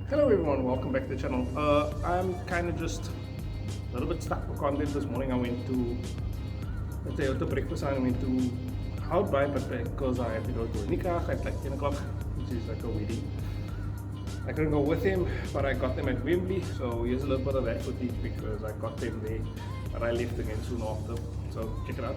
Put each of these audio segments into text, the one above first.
Hello everyone, welcome back to the channel. I'm kind of just a little bit stuck for content this morning. I went to the breakfast and I went to Houtby, but because I had to go to a nikah at like 10 o'clock, which is like a wedding. I couldn't go with him, but I got them at Wembley, so here's a little bit of that footage because I got them there, but I left again soon after, so check it out.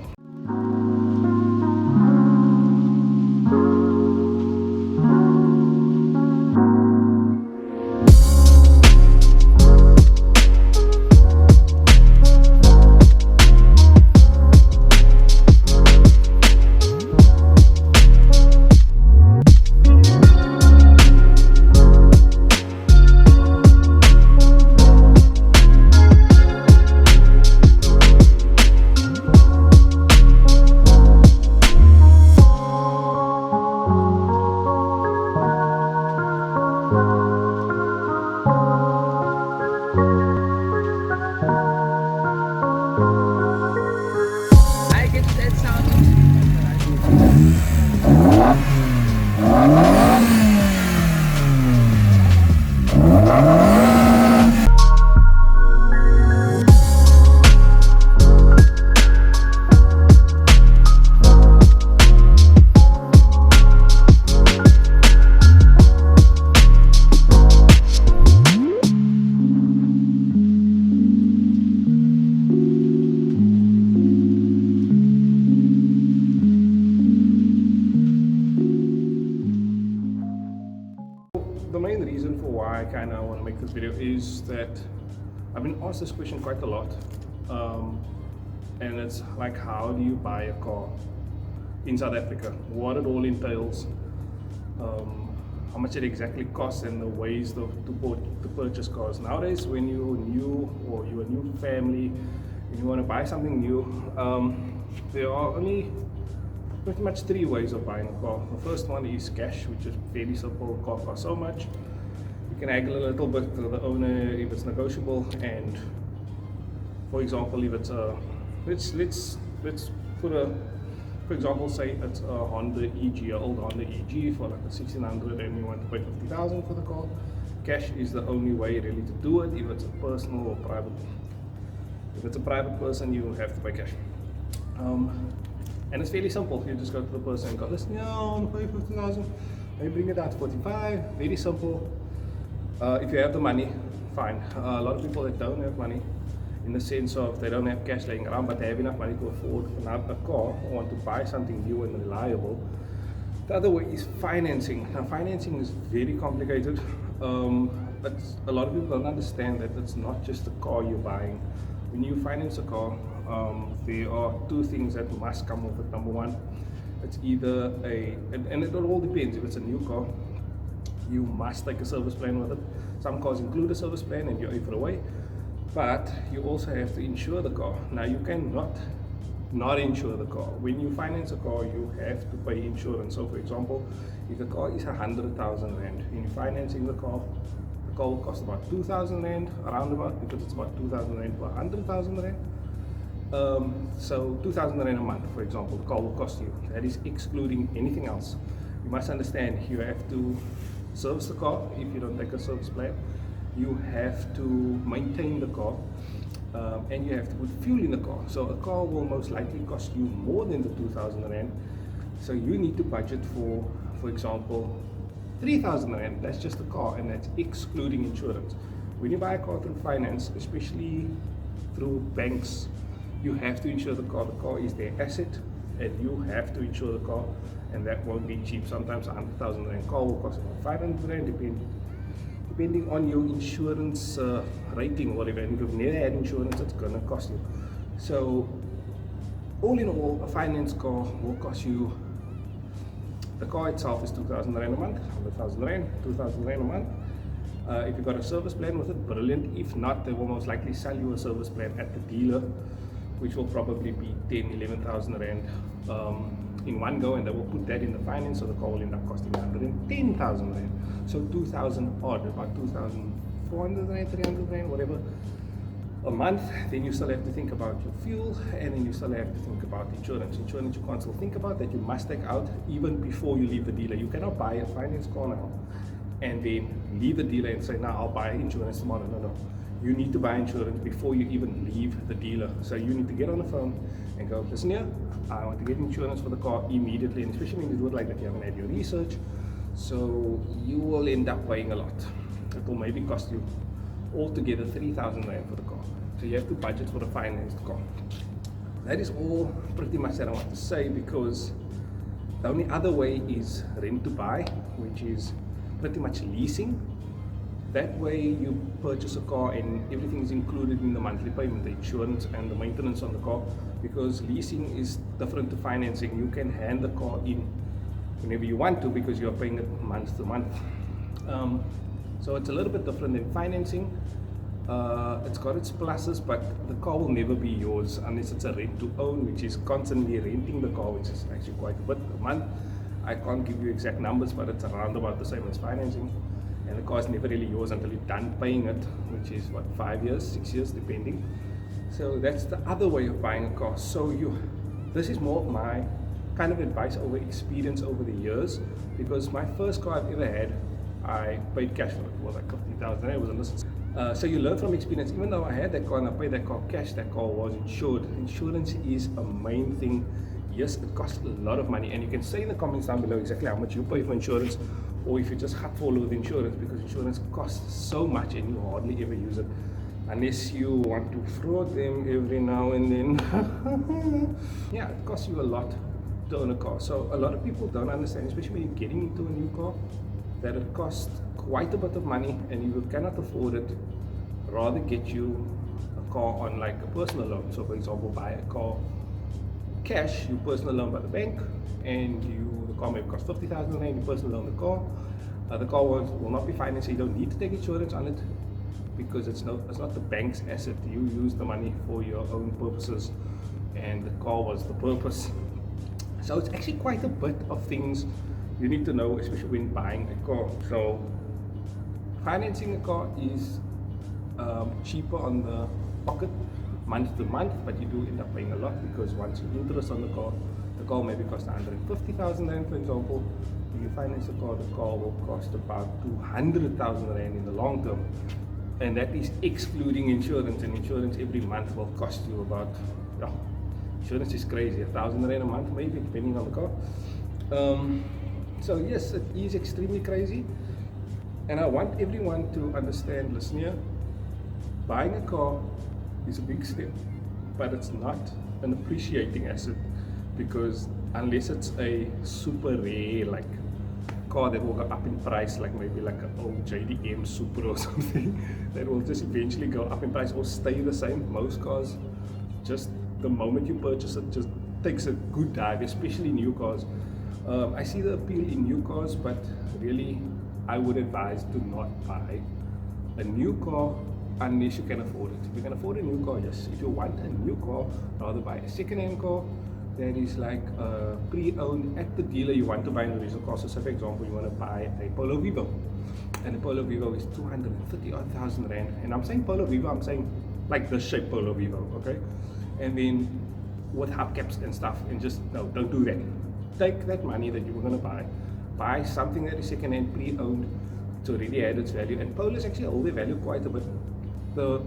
The main reason for why I kind of want to make this video is that I've been asked this question quite a lot, and it's like, how do you buy a car in South Africa? What it all entails, how much it exactly costs, and the ways to purchase cars. Nowadays, when you're new or you're a new family and you want to buy something new, there are only pretty much three ways of buying a car. The first one is cash, which is fairly simple. The car costs so much. You can haggle a little bit to the owner if it's negotiable. And for example, if it's a let's put a, for example, say it's a Honda EG, an old Honda EG for like a 1600, and you want to pay 50,000 for the car. Cash is the only way really to do it. If it's a personal or private, if it's a private person, you have to pay cash. And it's fairly simple. You just go to the person and go, listen, yeah, I want to pay 50,000. They bring it out to 45. Very simple. If you have the money, fine. A lot of people that don't have money, in the sense of they don't have cash laying around, but they have enough money to afford a car or want to buy something new and reliable. The other way is financing. Now, financing is very complicated. But a lot of people don't understand that it's not just the car you're buying. When you finance a car, there are two things that must come with it. Number one, it's either and it all depends. If it's a new car, you must take a service plan with it. Some cars include a service plan and you're either away, but you also have to insure the car. Now, you cannot not insure the car. When you finance a car, you have to pay insurance. So for example, if the car is 100,000 rand and you're financing the car will cost about 2,000 rand, around about, because it's about 2,000 rand per 100,000 rand. So 2,000 rand a month, for example, the car will cost you. That is excluding anything else. You must understand, you have to service the car if you don't take a service plan. You have to maintain the car, and you have to put fuel in the car. So a car will most likely cost you more than the 2,000 rand. So you need to budget for example, 3,000 rand. That's just the car, and that's excluding insurance. When you buy a car through finance, especially through banks, you have to insure the car. The car is their asset, and you have to insure the car, and that won't be cheap. Sometimes 100,000 rand car will cost about 500 rand, depending on your insurance rating or whatever. And if you've never had insurance, it's gonna cost you. So all in all, a finance car will cost you, the car itself is 2,000 rand a month, 100,000 rand, 2,000 rand a month. If you've got a service plan with it, brilliant. If not, they will most likely sell you a service plan at the dealer, which will probably be 10, 11,000 rand in one go, and they will put that in the finance, so the car will end up costing 110,000 rand. So 2,000 odd, about 2,400 rand, 300 rand, whatever, a month. Then you still have to think about your fuel, and then you still have to think about insurance. Insurance you can't still think about, that you must take out even before you leave the dealer. You cannot buy a finance car now and then leave the dealer and say, now I'll buy insurance tomorrow. No, no. You need to buy insurance before you even leave the dealer. So you need to get on the phone and go, listen here, I want to get insurance for the car immediately. And especially when you do it like that, you haven't had your research. So you will end up paying a lot. It will maybe cost you altogether 3,000 Rand for the car. So you have to budget for a financed car. That is all pretty much that I want to say, because the only other way is rent to buy, which is pretty much leasing. That way you purchase a car and everything is included in the monthly payment, the insurance and the maintenance on the car, because leasing is different to financing. You can hand the car in whenever you want to because you're paying it month to month. So it's a little bit different than financing. It's got its pluses, but the car will never be yours unless it's a rent to own, which is constantly renting the car, which is actually quite a bit a month. I can't give you exact numbers, but it's around about the same as financing. And the car is never really yours until you're done paying it, which is what, 5 years, 6 years, depending. So that's the other way of buying a car. So this is more of my kind of advice over experience over the years, because my first car I've ever had, I paid cash for it. It was like 50,000. It was a list. So you learn from experience. Even though I had that car and I paid that car cash, that car was insured. Insurance is a main thing. Yes, it costs a lot of money, and you can say in the comments down below exactly how much you pay for insurance, or if you just hardfall with insurance, because insurance costs so much and you hardly ever use it unless you want to fraud them every now and then. Yeah, it costs you a lot to own a car. So a lot of people don't understand, especially when you're getting into a new car, that it costs quite a bit of money, and if you cannot afford it, rather get you a car on like a personal loan. So for example, buy a car cash, you personal loan by the bank, and the car may cost 50,000 Rand, you personal loan the car. The car will not be financed, so you don't need to take insurance on it, because it's not the bank's asset. You use the money for your own purposes, and the car was the purpose. So it's actually quite a bit of things you need to know, especially when buying a car. So financing a car is cheaper on the pocket month to month, but you do end up paying a lot, because once you interest on the car maybe cost 150,000 Rand, for example. If you finance a car, the car will cost about 200,000 Rand in the long term, and that is excluding insurance. And insurance every month will cost you about, insurance is crazy, 1,000 Rand a month maybe, depending on the car. So yes, it is extremely crazy, and I want everyone to understand, listen here, buying a car is a big step, but it's not an appreciating asset, because unless it's a super rare like car that will go up in price, like maybe like an old JDM Super or something, that will just eventually go up in price or stay the same. Most cars, just the moment you purchase it, just takes a good dive, especially new cars. I see the appeal in new cars, but really I would advise to not buy a new car unless you can afford it. If you can afford a new car, yes. If you want a new car, rather buy a second-hand car that is like pre-owned at the dealer. You want to buy an original car. So say for example, you want to buy a Polo Vivo, and the Polo Vivo is 230,000 Rand. And I'm saying Polo Vivo, I'm saying like the shape Polo Vivo, okay? And then with hubcaps and stuff, and just, no, don't do that. Take that money that you were going to buy something that is second-hand, pre-owned. It's already had its value, and Polos actually hold their value quite a bit. The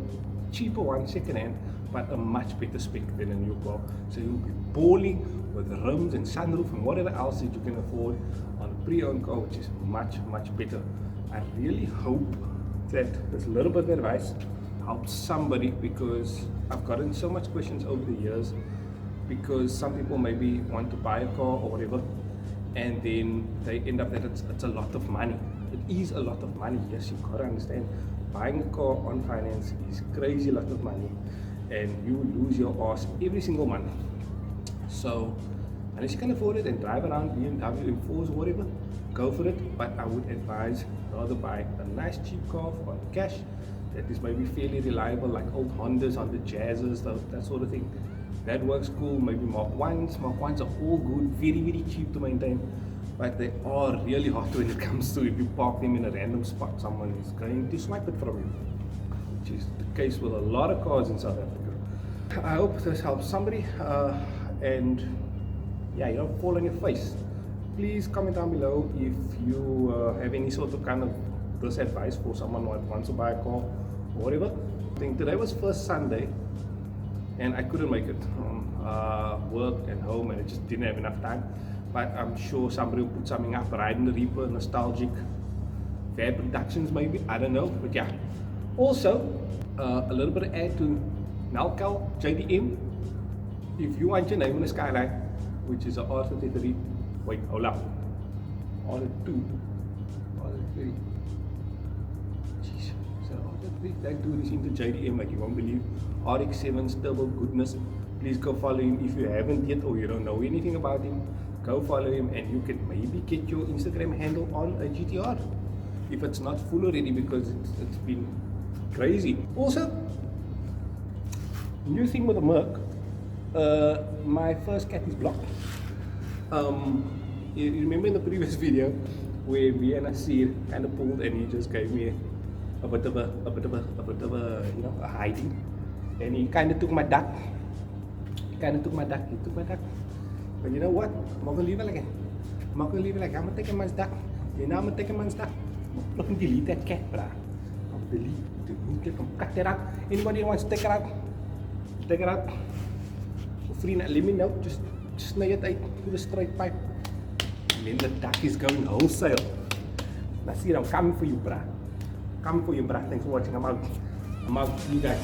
cheaper one, second-hand, but a much better spec than a new car. So you'll be balling with rims and sunroof and whatever else that you can afford on a pre-owned car, which is much, much better. I really hope that this little bit of advice helps somebody, because I've gotten so much questions over the years, because some people maybe want to buy a car or whatever, and then they end up that it's a lot of money. It is a lot of money, yes, you gotta understand. Buying a car on finance is crazy lot of money, and you lose your ass every single month. So unless you can afford it and drive around BMW M4s or whatever, go for it. But I would advise rather buy a nice cheap car on cash that is maybe fairly reliable, like old Hondas, Honda Jazzes, that sort of thing. That works cool. Maybe Mark 1s. Mark 1s are all good, very, very cheap to maintain, but they are really hot when it comes to if you park them in a random spot, someone is going to swipe it from you, which is the case with a lot of cars in South Africa. I hope this helps somebody, and yeah, you don't fall on your face. Please comment down below if you have any sort of kind of this advice for someone who wants to buy a car or whatever. I think today was first Sunday and I couldn't make it. Work and home, and I just didn't have enough time. But I'm sure somebody will put something up, Riding the Reaper, nostalgic, Fair Productions maybe, I don't know. But yeah, also a little bit of add to Nalcal JDM. If you want your name on the skyline, which is a R33, wait, hold up, R2, R3, jeez, so R3, that dude is into JDM like you won't believe. RX-7's turbo goodness. Please go follow him if you haven't yet or you don't know anything about him. Go follow him and you can maybe get your Instagram handle on a GTR if it's not full already, because it's been crazy. Also, new thing with the Merc, my first cat is blocked. You remember in the previous video where me and Asir kind of pulled and he just gave me a bit of a you know, a hiding, and he kind of took my duck. He took my duck. But you know what? I'm not gonna leave it like that. I'm not gonna leave it like that. I'm gonna take a man's duck. You know, I'm gonna take a man's duck. I'm not gonna delete that cat, bruh. I'm delete. Cut that out. Anybody who wants to take it out, take it out. Free, let me know. Just snag it out through the straight pipe. And then the duck is going wholesale. Now see, I'm coming for you, bruh. Coming for you, bruh. Thanks for watching. I'm out. You guys.